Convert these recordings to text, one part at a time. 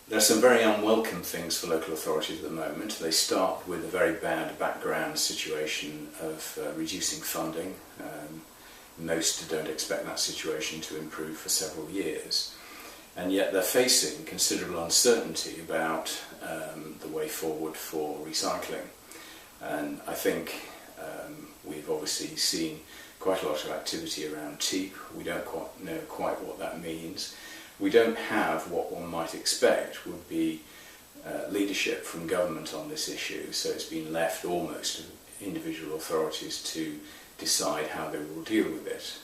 There are some very unwelcome things for local authorities at the moment. They start with a very bad background situation of reducing funding. Most don't expect that situation to improve for several years, and yet they're facing considerable uncertainty about the way forward for recycling. And I think we've obviously seen quite a lot of activity around TEEP. We don't quite know what that means. We don't have what one might expect would be leadership from government on this issue, so it's been left almost to individual authorities to decide how they will deal with it.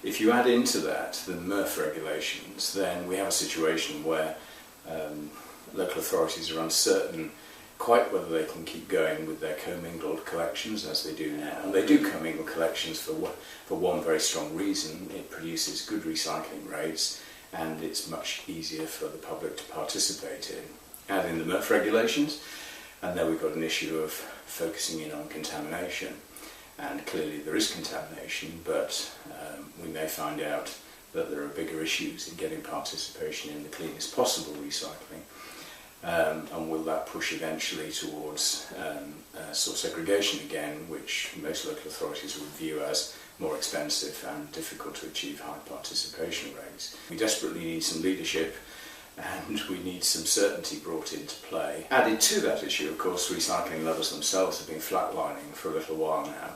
If you add into that the MRF regulations, then we have a situation where local authorities are uncertain quite whether they can keep going with their commingled collections as they do now. And they do commingle collections for one very strong reason: it produces good recycling rates and it's much easier for the public to participate in. Add in the MRF regulations, and then we've got an issue of focusing in on contamination. And clearly there is contamination, but we may find out that there are bigger issues in getting participation in the cleanest possible recycling. And will that push eventually towards source segregation again, which most local authorities would view as more expensive and difficult to achieve high participation rates. We desperately need some leadership, and we need some certainty brought into play. Added to that issue, of course, recycling levels themselves have been flatlining for a little while now,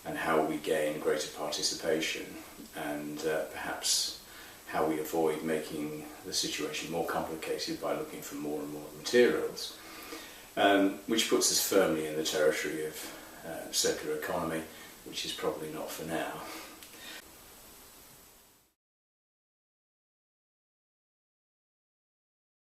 and how we gain greater participation, and perhaps how we avoid making the situation more complicated by looking for more and more materials, which puts us firmly in the territory of circular economy, which is probably not for now.